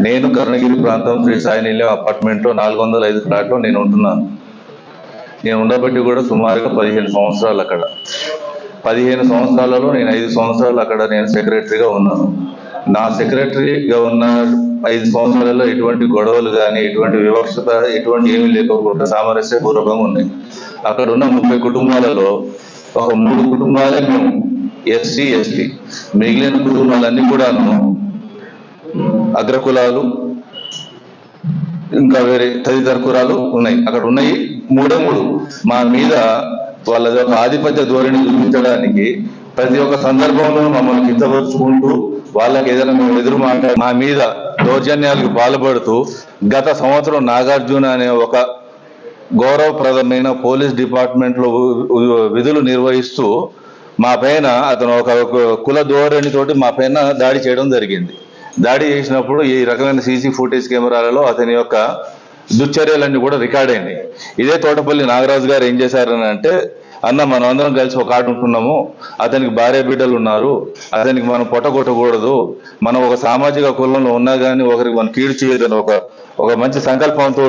నేను కర్ణగిరి ప్రాంతం శ్రీ సాయి నిలయం అపార్ట్మెంట్లో 405 ఫ్లాట్లో నేను ఉంటున్నాను. నేను ఉండబట్టి కూడా సుమారుగా 15 సంవత్సరాలు అక్కడ. 15 సంవత్సరాలలో నేను 5 సంవత్సరాలు అక్కడ నేను సెక్రటరీగా ఉన్నాను. నా సెక్రటరీగా ఉన్న 5 సంవత్సరాలలో ఎటువంటి గొడవలు కానీ, ఎటువంటి వివక్షత, ఎటువంటి ఏమీ లేకపోకుండా సామరస్యపూర్వకంగా ఉన్నాయి. అక్కడ ఉన్న 30 కుటుంబాలలో ఒక 3 కుటుంబాలే మేము ఎస్సీ ఎస్టీ, మిగిలిన కుటుంబాలన్నీ కూడాను అగ్రకులాలు, ఇంకా వేరే తదితర కులాలు ఉన్నాయి. అక్కడ ఉన్నాయి 3 మా మీద వాళ్ళ ఆధిపత్య ధోరణి చూపించడానికి ప్రతి ఒక్క సందర్భంలో మమ్మల్ని కించపరుచుకుంటూ వాళ్ళకి ఏదైనా మేము ఎదురు మాట మా మీద దౌర్జన్యాలకు పాల్పడుతూ గత సంవత్సరం నాగార్జున అనే ఒక గౌరవప్రదమైన పోలీస్ డిపార్ట్మెంట్లో విధులు నిర్వహిస్తూ మా పైన అతను ఒక కుల ధోరణితోటి మా పైన దాడి చేయడం జరిగింది. దాడి చేసినప్పుడు ఈ రకమైన సీసీ ఫుటేజ్ కెమెరాలలో అతని యొక్క దుశ్చర్యలన్నీ కూడా రికార్డ్ అయినాయి. ఇదే తోటపల్లి నాగరాజు గారు ఏం చేశారని అంటే, అన్న మనం అందరం కలిసి ఒక ఆట ఉంటున్నాము, అతనికి భార్య బిడ్డలు ఉన్నారు, అతనికి మనం పొట్టగొట్టకూడదు, మనం ఒక సామాజిక కులంలో ఉన్నా కానీ ఒకరికి మనం కీడు చేయదని ఒక మంచి సంకల్పంతో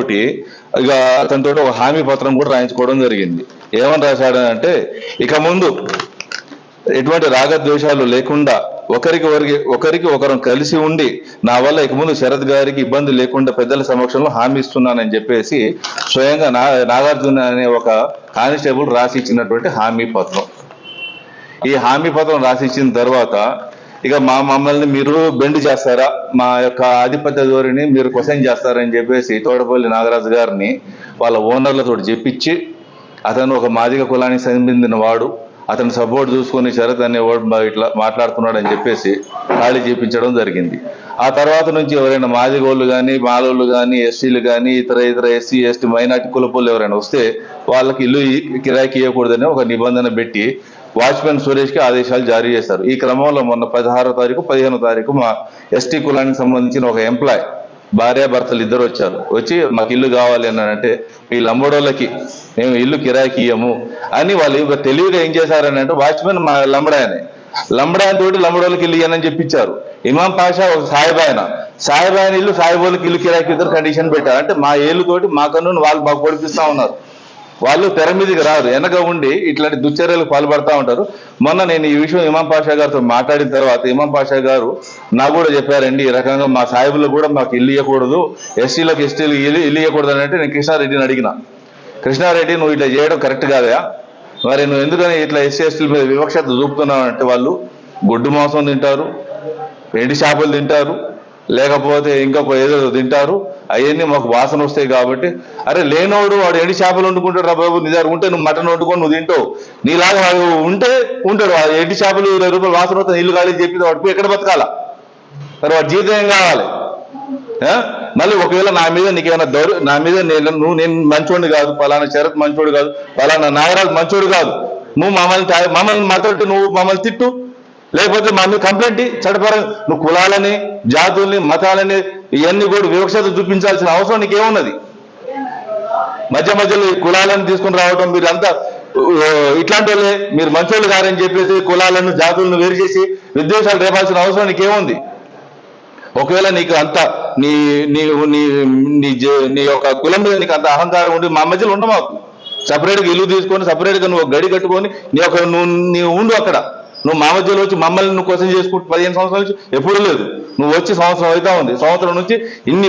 ఇక అతనితో ఒక హామీ పత్రం కూడా రాయించుకోవడం జరిగింది. ఏమని రాశాడని అంటే, ఇక ముందు ఎటువంటి రాగద్వేషాలు లేకుండా ఒకరికి ఒకరు కలిసి ఉండి నా వల్ల ఇక ముందు శరత్ గారికి ఇబ్బంది లేకుండా పెద్దల సమక్షంలో హామీ ఇస్తున్నానని చెప్పేసి స్వయంగా నాగార్జున అనే ఒక కానిస్టేబుల్ రాసి ఇచ్చినటువంటి హామీ పత్రం. ఈ హామీ పత్రం రాసి ఇచ్చిన తర్వాత ఇక మమ్మల్ని మీరు బెండ్ చేస్తారా, మా యొక్క ఆధిపత్య ధోరణిని మీరు క్వశ్చన్ చేస్తారని చెప్పేసి తోటపల్లి నాగరాజు గారిని వాళ్ళ ఓనర్లతో చెప్పించి, అతను ఒక మాదిగ కులానికి సంబంధించిన వాడు, అతను సపోర్ట్ చూసుకొని శరత్ అనేవాడు ఇట్లా మాట్లాడుతున్నాడు అని చెప్పేసి ఖాళీ చేయించడం జరిగింది. ఆ తర్వాత నుంచి ఎవరైనా మాదిగోళ్ళు కానీ, మాలోళ్ళు కానీ, ఎస్సీలు కానీ, ఇతర ఎస్సీ ఎస్టీ మైనార్టీ కులపోళ్ళు ఎవరైనా వస్తే వాళ్ళకి ఇల్లు కిరాయికి ఇవ్వకూడదని ఒక నిబంధన పెట్టి వాచ్మెన్ సురేష్కి ఆదేశాలు జారీ చేశారు. ఈ క్రమంలో మొన్న 16వ తారీఖు 15వ తారీఖు మా ఎస్టీ కులానికి సంబంధించిన ఒక ఎంప్లాయ్ భార్యాభర్తలు ఇద్దరు వచ్చి మాకు ఇల్లు కావాలి అని అంటే, ఈ లంబడోళ్ళకి మేము ఇల్లు కిరాయికి ఇయ్యము అని వాళ్ళు తెలివిగా ఏం చేశారని అంటే, వాచ్మెన్ మా లంబడాయన తోటి లంబడోళ్ళకి ఇల్లు ఇయ్యనని చెప్పించారు. ఇమాం పాషా ఒక సాయిబాయన ఇల్లు సాయిబోళ్ళకి ఇల్లు కిరాయికి ఇద్దరు కండిషన్ పెట్టారు. అంటే మా ఏళ్ళతోటి మా కన్ను వాళ్ళు మాకు పొడిపిస్తా ఉన్నారు. వాళ్ళు తెర మీదకి రారు, వెనక ఉండి ఇట్లాంటి దుశ్చర్యలకు పాల్పడతా ఉంటారు. మొన్న నేను ఈ విషయం ఇమాం పాషా గారితో మాట్లాడిన తర్వాత ఇమాం పాషా గారు నాకు కూడా చెప్పారండి, ఈ రకంగా మా సాయిబులకు కూడా మాకు ఇల్లు ఇవ్వకూడదు, ఎస్టీలకు ఇల్లు ఇవ్వకూడదు అని అంటే నేను కృష్ణారెడ్డిని అడిగిన, కృష్ణారెడ్డి నువ్వు ఇట్లా చేయడం కరెక్ట్ కాదా, మరి నువ్వు ఎందుకని ఇట్లా ఎస్సీ ఎస్టీల మీద వివక్షత చూపుతున్నావు అంటే, వాళ్ళు గొడ్డు మాంసం తింటారు, ఎండి చేపలు తింటారు, లేకపోతే ఇంకొక ఏదో తింటారు, అవన్నీ మాకు వాసన వస్తాయి కాబట్టి, అరే లేనోడు వాడు ఎండి చేపలు వండుకుంటాడు రా బాబు, నీ దగ్గర ఉంటే నువ్వు మటన్ వండుకొని నువ్వు తింటావు, నీలాగా వాడు ఉంటే ఉంటాడు, ఎండి చేపలు 20 రూపాయలు వాసన వస్తే నీళ్ళు కాలేదు చెప్పి వాడు ఎక్కడ బతకాల, మరి వాడు జీతం ఏం కావాలి? మళ్ళీ ఒకవేళ నా మీద నీకేమైనా నా మీద నేను మంచోడిని కాదు, పలానా శరత్ మంచోడు కాదు, పలానా నాగరాజు మంచోడు కాదు, నువ్వు మమ్మల్ని మాట్లాడుతూ నువ్వు మమ్మల్ని తిట్టు, లేకపోతే మా మీద కంప్లైంట్ చట్టపరంగా నువ్వు కులాలని, జాతుల్ని, మతాలని ఇవన్నీ కూడా వివక్షత చూపించాల్సిన అవసరం నీకేమున్నది? మధ్యలో కులాలను తీసుకుని రావడం, మీరు అంతా ఇట్లాంటి వాళ్ళే, మీరు మంచోళ్ళు కారని చెప్పేసి కులాలను జాతులను వేరు చేసి విద్వేషాలు రేపాల్సిన అవసరం నీకేముంది? ఒకవేళ నీకు అంత నీ నీ నీ యొక్క కులం మీద నీకు అంత అహంకారం ఉండి మా మధ్యలో ఉండమాకు, సపరేట్గా ఇల్లు తీసుకొని సపరేట్గా నువ్వు గడి కట్టుకొని నీ ఉండు అక్కడ. నువ్వు మా మధ్యలో వచ్చి మమ్మల్ని నువ్వు క్వశ్చన్ చేసుకుంటూ 15 సంవత్సరాల నుంచి ఎప్పుడు లేదు, నువ్వు వచ్చి సంవత్సరం అవుతా ఉంది, సంవత్సరం నుంచి ఇన్ని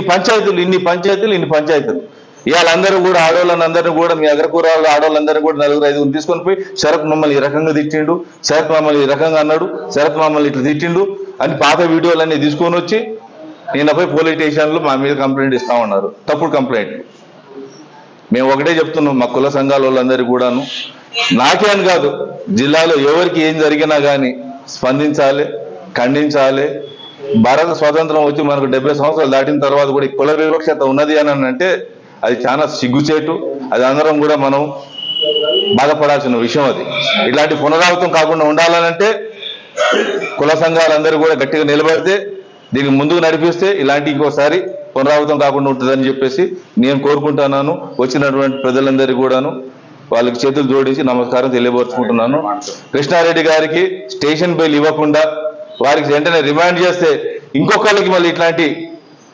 పంచాయతీలు ఇవాళ అందరూ కూడా ఆడవాళ్ళందరినీ కూడా మీ అగ్రకూరాలు ఆడవాళ్ళందరినీ కూడా 4-5 తీసుకొని పోయి శరత్ మమ్మల్ని ఈ రకంగా తిట్టిండు, శరత్ మమ్మల్ని ఈ రకంగా అన్నాడు, శరత్ మమ్మల్ని ఇట్లా తిట్టిండు అని పాత వీడియోలన్నీ తీసుకొని వచ్చి నిన్న పోయి పోలీస్ స్టేషన్లో మా మీద కంప్లైంట్ ఇస్తా ఉన్నారు, తప్పుడు కంప్లైంట్. మేము ఒకటే చెప్తున్నాం, మా కుల సంఘాల వాళ్ళందరికీ కూడాను, నాకే అని కాదు, జిల్లాలో ఎవరికి ఏం జరిగినా కానీ స్పందించాలి, ఖండించాలి. భారత స్వాతంత్రం వచ్చి మనకు 70 సంవత్సరాలు దాటిన తర్వాత కూడా కుల వివక్షత ఉన్నది అని అంటే అది చాలా సిగ్గుచేటు, అది అందరం కూడా మనం బాధపడాల్సిన విషయం. అది ఇలాంటి పునరావృతం కాకుండా ఉండాలనంటే కుల సంఘాలందరూ కూడా గట్టిగా నిలబడితే, దీన్ని ముందుకు నడిపిస్తే ఇలాంటి ఇంకోసారి పునరావృతం కాకుండా ఉంటుందని చెప్పేసి నేను కోరుకుంటున్నాను. వచ్చినటువంటి ప్రజలందరికీ కూడాను వాళ్ళకి చేతులు జోడించి నమస్కారం తెలియపరుచుకుంటున్నాను. కృష్ణారెడ్డి గారికి స్టేషన్ బెయిల్ ఇవ్వకుండా వారికి వెంటనే రిమాండ్ చేస్తే ఇంకొకళ్ళకి మళ్ళీ ఇట్లాంటి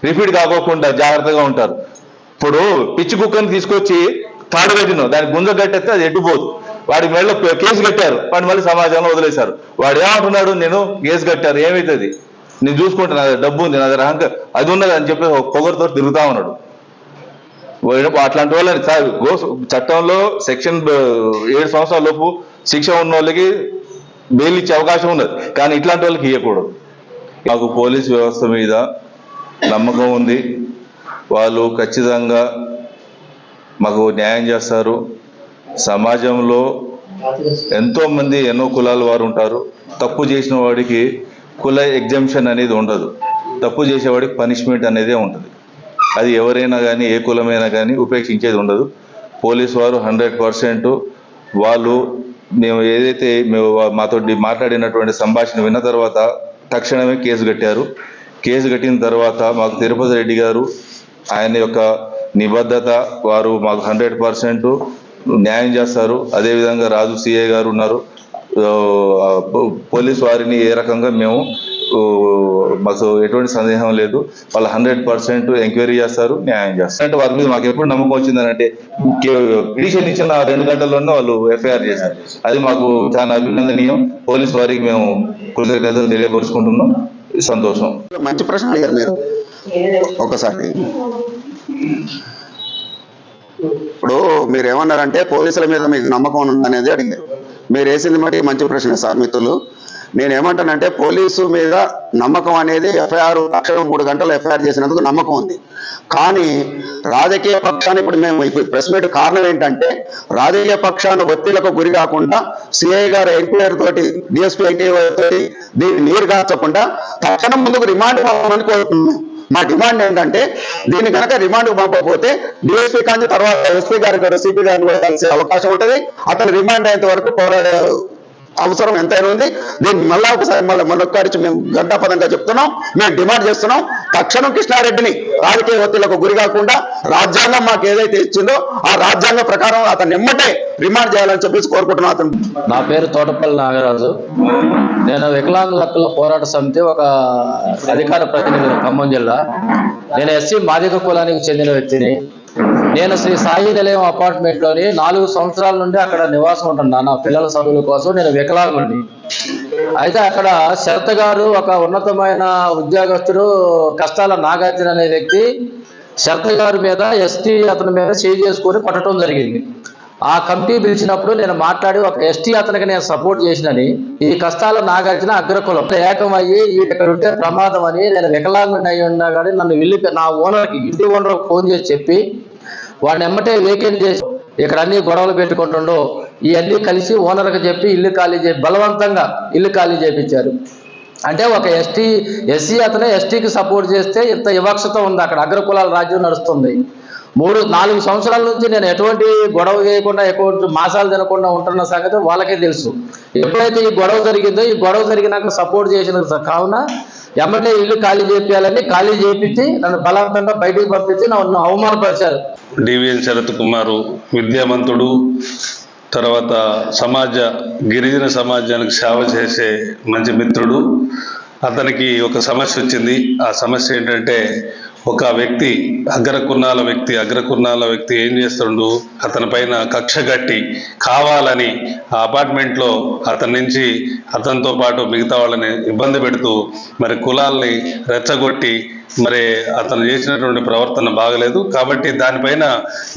రిపీట్ కాకోకుండా జాగ్రత్తగా ఉంటారు. ఇప్పుడు పిచ్చి కుక్కని తీసుకొచ్చి తాడు కట్టిన దానికి గుంజ కట్టేస్తే అది ఎట్టుపోదు. వాడి మెడలో కేసు కట్టారు, వాడు మళ్ళీ సమాజంలో వదిలేశారు. వాడు ఏమంటున్నాడు, నేను కేసు కట్టారు ఏమవుతుంది, నేను చూసుకుంటున్నా, డబ్బు ఉంది నా దగ్గర, అది ఉన్నది అని చెప్పి పొగరుతో తిరుగుతా ఉన్నాడు. అట్లాంటి వాళ్ళని చట్టంలో సెక్షన్ 7 సంవత్సరాల లోపు శిక్ష ఉన్న వాళ్ళకి బెయిల్ ఇచ్చే అవకాశం ఉన్నది, కానీ ఇట్లాంటి వాళ్ళకి ఇవ్వకూడదు. మాకు పోలీస్ వ్యవస్థ మీద నమ్మకం ఉంది. వాళ్ళు ఖచ్చితంగా మాకు న్యాయం చేస్తారు. సమాజంలో ఎంతో మంది ఎన్నో కులాల వారు ఉంటారు. తప్పు చేసిన వాడికి కుల ఎగ్జంప్షన్ అనేది ఉండదు. తప్పు చేసేవాడికి పనిష్మెంట్ అనేది ఉంటుంది. అది ఎవరైనా కానీ ఏ కులమైనా కానీ ఉపేక్షించేది ఉండదు. పోలీసు వారు 100% వాళ్ళు మేము ఏదైతే మాతో మాట్లాడినటువంటి సంభాషణ విన్న తర్వాత తక్షణమే కేసు కట్టారు. కేసు కట్టిన తర్వాత మాకు తిరుపతి రెడ్డి గారు ఆయన యొక్క నిబద్ధత, వారు మాకు 100% న్యాయం చేస్తారు. అదేవిధంగా రాజు సిఐ గారు ఉన్నారు. పోలీసు వారిని ఏ రకంగా మేము మాకు ఎటువంటి సందేహం లేదు, వాళ్ళు 100% ఎంక్వైరీ చేస్తారు, న్యాయం చేస్తారు. అంటే వారి మీద మాకు ఎప్పుడు నమ్మకం వచ్చిందనంటే పిటిషన్ ఇచ్చిన 2 గంటల్లోనే వాళ్ళు ఎఫ్ఐఆర్ చేశారు. అది మాకు చాలా అభినందనీయం. పోలీసు వారికి మేము కృతజ్ఞతలు తెలియపరుచుకుంటున్నాం. సంతోషం. మంచి ప్రశ్న అడిగారు మీరు. ఒకసారి ఇప్పుడు మీరు ఏమన్నారంటే పోలీసుల మీద మీకు నమ్మకం ఉందనేది అడిగారు. మీరు వేసింది మట్టి మంచి ప్రశ్న సార్ మిత్రులు. నేనేమంటానంటే పోలీసు మీద నమ్మకం అనేది ఎఫ్ఐఆర్ 3 గంటలు ఎఫ్ఐఆర్ చేసినందుకు నమ్మకం ఉంది. కానీ రాజకీయ పక్షాన్ని ఇప్పుడు మేము ప్రెస్ మీట్ కారణం ఏంటంటే రాజకీయ పక్షాన్ని ఒత్తిళ్లకు గురి కాకుండా సిఐ గారు ఎంక్వైరీ తోటి డిఎస్పీ ఎంక్వైరీ తోటి దీన్ని నీరు కాచకుండా తక్షణం ముందుకు రిమాండ్ పంపమని కోరుతున్నాం. మా డిమాండ్ ఏంటంటే దీన్ని కనుక రిమాండ్కు పంపకపోతే డిఎస్పీ కానీ తర్వాత ఎస్పీ గారికి సిపి గారిని కూడా కలిసే అవకాశం ఉంటుంది. అతను రిమాండ్ అయ్యేంత వరకు పోరాడే అవసరం ఎంతైనా ఉంది. దీన్ని మళ్ళా ఒకసారి మళ్ళొక్కడిచి మేము గంటాపదంగా చెప్తున్నాం, మేము డిమాండ్ చేస్తున్నాం. తక్షణం కృష్ణారెడ్డిని రాజకీయ ఒత్తిళ్లకు గురి కాకుండా రాజ్యాంగం మాకు ఏదైతే ఇచ్చిందో ఆ రాజ్యాంగం ప్రకారం అతను ఎమ్మటే రిమాండ్ చేయాలని చెప్పేసి కోరుకుంటున్నాం. అతను నా పేరు తోటపల్లి నాగరాజు. నేను వికలాంగుల హక్కుల పోరాట సమితి ఒక అధికార ప్రతినిధి ఖమ్మం జిల్లా. నేను ఎస్సీ మాదిగ కులానికి చెందిన వ్యక్తిని. నేను శ్రీ సాయి నిలయం అపార్ట్మెంట్లోని 4 సంవత్సరాల నుండి అక్కడ నివాసం ఉంటున్నాను. నా పిల్లల చదువుల కోసం నేను వికలాంగుడిని. అయితే అక్కడ శరత్ గారు ఒక ఉన్నతమైన ఉద్యోగస్తుడు కష్టాల నాగార్జున అనే వ్యక్తి శరత్ గారి మీద ఎస్టీ అతని మీద చేయి చేసుకొని కొట్టడం జరిగింది. ఆ కమిటీ పిలిచినప్పుడు నేను మాట్లాడి ఒక ఎస్టీ అతనికి నేను సపోర్ట్ చేసినని, ఈ కష్టాల నాగార్జున అగ్రకులం ఏకమయ్యి ఇక్కడ ఉంటే ప్రమాదం అని, నేను వికలాంగుడిని అయి ఉన్నా కానీ నన్ను నా ఓనర్కి ఇంటి ఓనర్కి ఫోన్ చేసి చెప్పి వాడిని ఎమ్మటే వేకెంట్ చేసి ఇక్కడ అన్ని గొడవలు పెట్టుకుంటుండో ఇవన్నీ కలిసి ఓనర్కి చెప్పి ఇల్లు ఖాళీ బలవంతంగా ఇల్లు ఖాళీ చేయించారు. అంటే ఒక ఎస్సీ అతనే ఎస్టీకి సపోర్ట్ చేస్తే ఇంత వివక్షత ఉంది. అక్కడ అగ్రకులాల రాజ్యం నడుస్తుంది. 3-4 సంవత్సరాల నుంచి నేను ఎటువంటి గొడవ చేయకుండా ఎటువంటి మాసాలు తినకుండా ఉంటున్న సంగతి వాళ్ళకే తెలుసు. ఎప్పుడైతే ఈ గొడవ జరిగిందో ఈ గొడవ జరిగినాక సపోర్ట్ చేసిన కావున ఎమ్మటే ఇల్లు ఖాళీ చేయించాలని ఖాళీ చేయించి నన్ను బలవంతంగా బయటికి పంపించి నన్ను అవమానపరిచారు. డివిఎన్ శరత్ కుమారు విద్యావంతుడు, తర్వాత గిరిజన సమాజానికి సేవ చేసే మంచి మిత్రుడు. అతనికి ఒక సమస్య వచ్చింది. ఆ సమస్య ఏంటంటే ఒక వ్యక్తి అగ్రకుర్ణాల వ్యక్తి ఏం చేస్తుండు, అతని పైన కక్ష కట్టి కావాలని ఆ అపార్ట్మెంట్లో అతనితో పాటు మిగతా వాళ్ళని ఇబ్బంది పెడుతూ మరి కులాల్ని రెచ్చగొట్టి మరి అతను చేసినటువంటి ప్రవర్తన బాగలేదు. కాబట్టి దానిపైన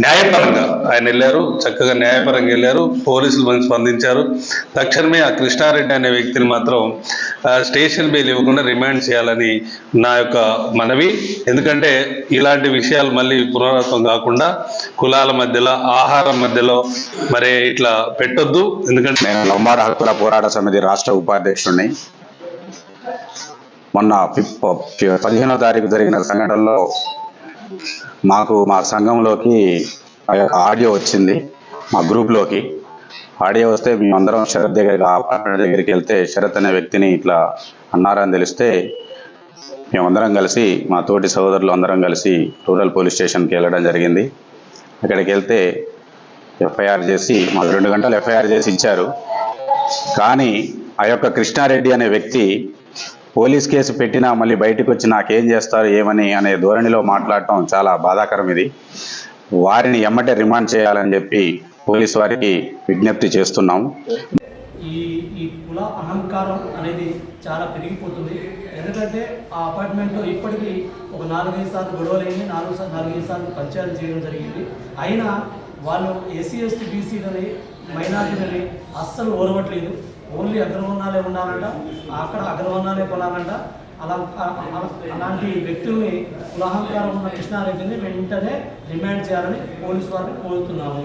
న్యాయపరంగా ఆయన వెళ్ళారు, చక్కగా న్యాయపరంగా వెళ్ళారు. పోలీసులు మంది స్పందించారు. తక్షణమే ఆ కృష్ణారెడ్డి అనే వ్యక్తిని మాత్రం స్టేషన్ బెయిల్ ఇవ్వకుండా రిమాండ్ చేయాలని నా యొక్క మనవి. ఎందుకంటే ఇలాంటి విషయాలు మళ్ళీ పునరావృతం కాకుండా కులాల మధ్యలో, ఆహారం మధ్యలో మరి ఇట్లా పెట్టొద్దు. ఎందుకంటే నేను లంబాడ హక్కుల పోరాట సమితి రాష్ట్ర ఉపాధ్యక్షుడిని. మొన్న 15వ తారీఖు జరిగిన సంఘటనలో మా సంఘంలోకి ఆడియో వచ్చింది. మా గ్రూప్లోకి ఆడియో వస్తే మేమందరం శరత్ దగ్గరికి వెళ్తే శరత్ అనే వ్యక్తిని ఇట్లా అన్నారని తెలిస్తే మేమందరం కలిసి మా తోటి సహోదరులు అందరం కలిసి రూరల్ పోలీస్ స్టేషన్కి వెళ్ళడం జరిగింది. అక్కడికి వెళ్తే ఎఫ్ఐఆర్ చేసి మాకు 2 గంటలు ఎఫ్ఐఆర్ చేసి ఇచ్చారు. కానీ ఆ యొక్క కృష్ణారెడ్డి అనే వ్యక్తి పోలీస్ కేసు పెట్టినా మళ్ళీ బయటకు వచ్చి నాకేం చేస్తారు ఏమని అనే ధోరణిలో మాట్లాడటం చాలా బాధాకరం. ఇది వారిని ఎమ్మటే రిమాండ్ చేయాలని చెప్పి పోలీసు వారికి విజ్ఞప్తి చేస్తున్నాం. ఈ కుల అహంకారం అనేది చాలా పెరిగిపోతుంది. ఎందుకంటే ఆ అపార్ట్మెంట్లో ఇప్పటికీ ఒక 4-5 సార్లు గొడవలైంది, 4-5 సార్లు పంచాయతీ చేయడం జరిగింది. అయినా వాళ్ళు ఎస్సీ ఎస్టీ బీసీలని మైనార్టీలని అస్సలు ఓరవట్లేదు. ఓన్లీ అగ్రవర్ణాలే ఉండాలంట, అక్కడ అగ్రవర్ణాలే కొనాలంట. అలాంటి వ్యక్తుల్ని కులాహంకారం ఉన్న కృష్ణారెడ్డిని వెంటనే రిమాండ్ చేయాలని పోలీసు వారిని కోరుతున్నాము.